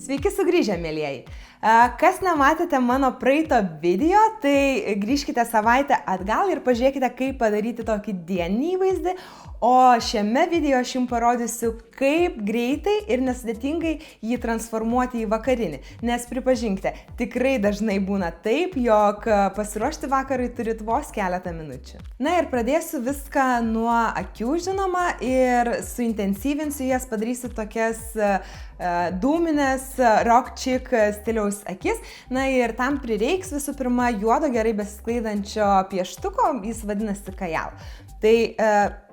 Sveiki sugrįžę, mielieji. Kas nematėte mano praeito video, tai grįžkite savaitę atgal ir pažiūrėkite, kaip padaryti tokį dieninį įvaizdį. O šiame video aš jums parodysiu, kaip greitai ir nesudėtingai jį transformuoti į vakarinį. Nes pripažinkite, tikrai dažnai būna taip, jog pasiruošti vakarui turit vos keletą minučių. Na ir pradėsiu viską nuo akių, žinoma, ir suintensyvinsiu jas, padarysiu tokias dūminės rock chick stiliaus akis. Na ir tam prireiks visų pirma juodo gerai besisklaidančio pieštuko, jis vadinasi Kajal. Tai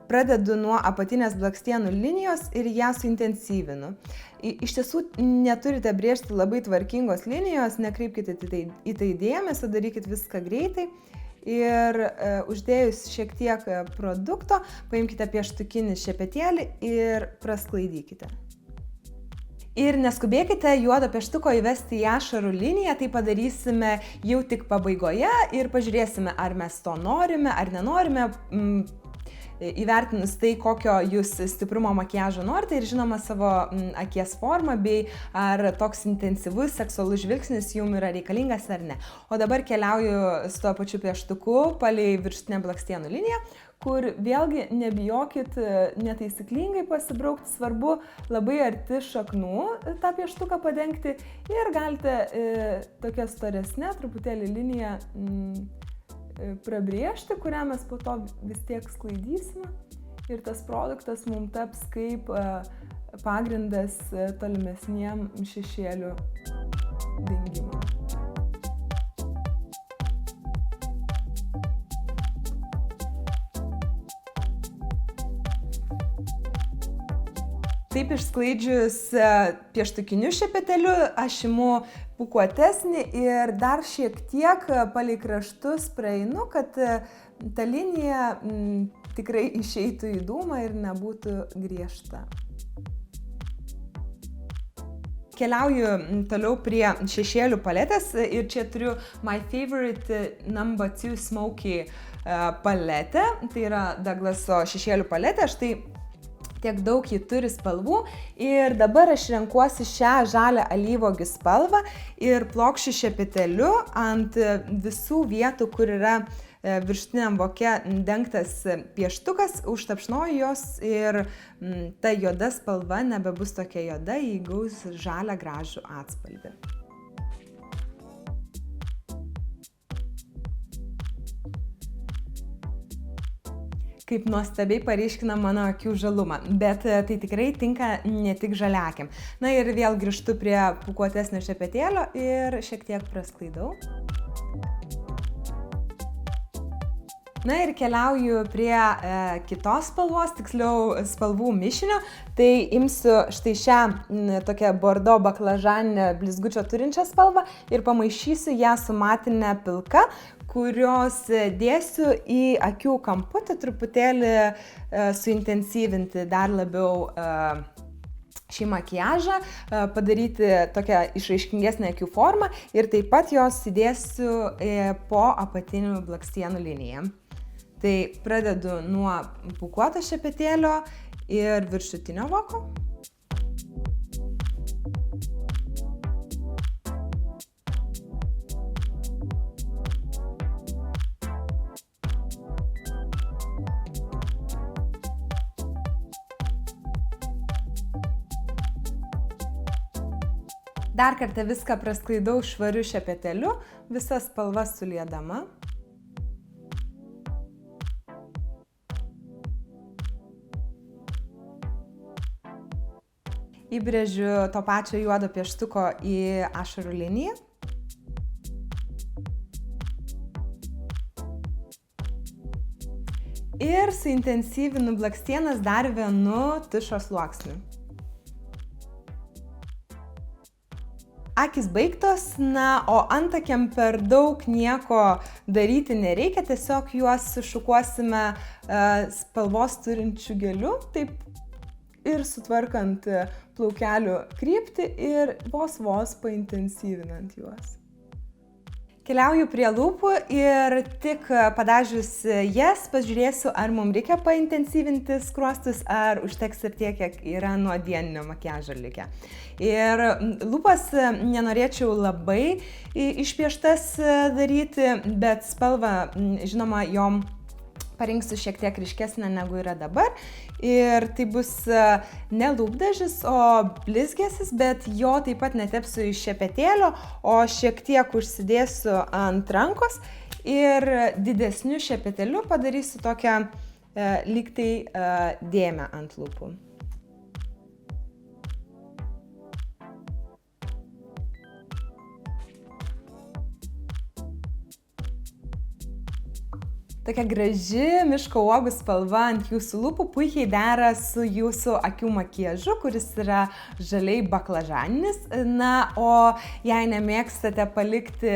pradedu nuo apatinės blakstienų linijos ir ją suintensyvinu. Iš tiesų neturite brėžti labai tvarkingos linijos, nekreipkite į tai dėmesio, darykit viską greitai. Ir uždėjus šiek tiek produkto, paimkite pieštukinį šepetėlį ir prasklaidykite. Ir neskubėkite juodo pieštuko įvesti į ašarų liniją, tai padarysime jau tik pabaigoje ir pažiūrėsime, ar mes to norime, ar nenorime, įvertinus tai, kokio jūs stiprumo makiažo norite ir žinoma savo akies formą, bei ar toks intensyvus seksualus žvilgsnis jums yra reikalingas ar ne. O dabar keliauju su tuo pačiu pieštuku palei viršutinę blakstienų liniją, kur vėlgi nebijokit netaisyklingai pasibraukti, svarbu labai arti šaknų tą pieštuką padengti ir galite tokią storesnę truputėlį liniją prabrėžti, kurią mes po to vis tiek sklaidysime ir tas produktas mums taps kaip pagrindas tolimesniem šešėlių dingimui. Taip išsklaidžius pieštukiniu šepeteliu, aš imu pūkuotesnį ir dar šiek tiek palei kraštus praeinu, kad ta linija tikrai išeitų į dūmą ir nebūtų griežta. Keliauju toliau prie šešėlių paletės ir čia turiu My Favorite No. 2 Smoky paletę, tai yra Douglaso šešėlių paletė, štai tiek daug ji turi spalvų ir dabar aš renkuosi šią žalią alyvuogių spalvą ir plokščiu šepeteliu ant visų vietų, kur yra viršutiniam voke dengtas pieštukas, užtapšnoju jos ir ta juoda spalva nebebus tokia juoda, įgaus žalią gražų atspalvį. Kaip nuostabiai paryškina mano akių žalumą, bet tai tikrai tinka ne tik žaliakiam. Na ir vėl grįžtu prie pūkuotesnio šepetėlio ir šiek tiek prasklaidau. Na ir keliauju prie kitos spalvos, tiksliau spalvų mišinio. Tai imsiu štai šią tokią bordo baklažaninę blizgučio turinčią spalvą ir pamaišysiu ją su matine pilka, kurios dėsiu į akių kamputį truputėlį suintensyvinti dar labiau šį makiažą, padaryti tokią išraiškingesnę akių formą ir taip pat jos įdėsiu po apatinių blakstienų liniją. Tai pradedu nuo pūkuoto šepetėlio ir viršutinio voko. Dar kartą viską prasklaidau švariu šepeteliu, visas spalvas suliedama. Įbrėžiu to pačio juodo pieštuko į ašarų liniją. Ir suintensyvinu blakstienas dar vienu tušo sluoksniu. Akys baigtos, na, o antakiam per daug nieko daryti nereikia, tiesiog juos sušukuosime spalvos turinčių geliu, taip ir sutvarkant plaukelių kryptį ir vos paintensyvinant juos. Keliauju prie lūpų ir tik padažius jas pažiūrėsiu, ar mums reikia paintensyvinti skruostus, ar užteks ir tiek, kiek yra nuo dieninio makiažo likę. Ir lūpas nenorėčiau labai išpieštas daryti, bet spalvą, žinoma, jom parinksiu šiek tiek ryškesnę negu yra dabar. Ir tai bus ne lūpdažis, o blizgėsis, bet jo taip pat netepsiu iš šepetėlio, o šiek tiek užsidėsiu ant rankos ir didesniu šepetėliu padarysiu tokią lyg tai dėmę ant lūpų. Tokia graži miško uogų spalva ant jūsų lūpų puikiai dera su jūsų akių makiažu, kuris yra žaliai baklažaninis. Na, o jei nemėgstate palikti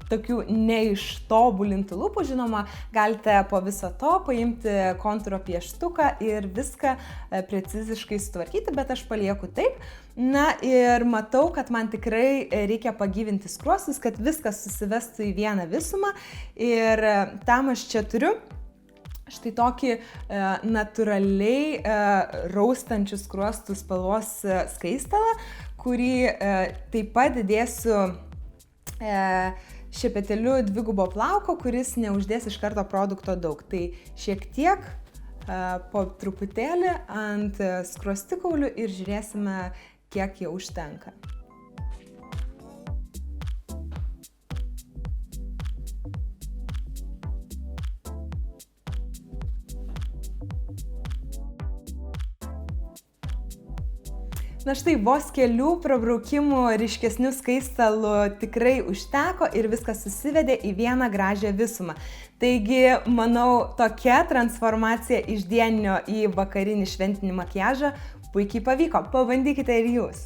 tokių neištobulintų lūpų, žinoma, galite po viso to paimti kontūro pieštuką ir viską preciziškai sutvarkyti, bet aš palieku taip. Na ir matau, kad man tikrai reikia pagyvinti skruostus, kad viskas susivestų į vieną visumą. Ir tam aš čia turiu štai tokį natūraliai raustančių skruostų spalvos skaistalą, kurį taip pat dėsiu šepetėliu dvigubo plauko, kuris neuždės iš karto produkto daug. Tai šiek tiek po truputėlį ant skruostikaulių ir žiūrėsime, kiek jau užtenka. Na štai, vos kelių prabraukimų ryškesnių skaistalų tikrai užteko ir viskas susivedė į vieną gražią visumą. Taigi, manau, tokia transformacija iš dieninio į vakarinį šventinį makiažą puikiai pavyko. Pabandykite ir jūs.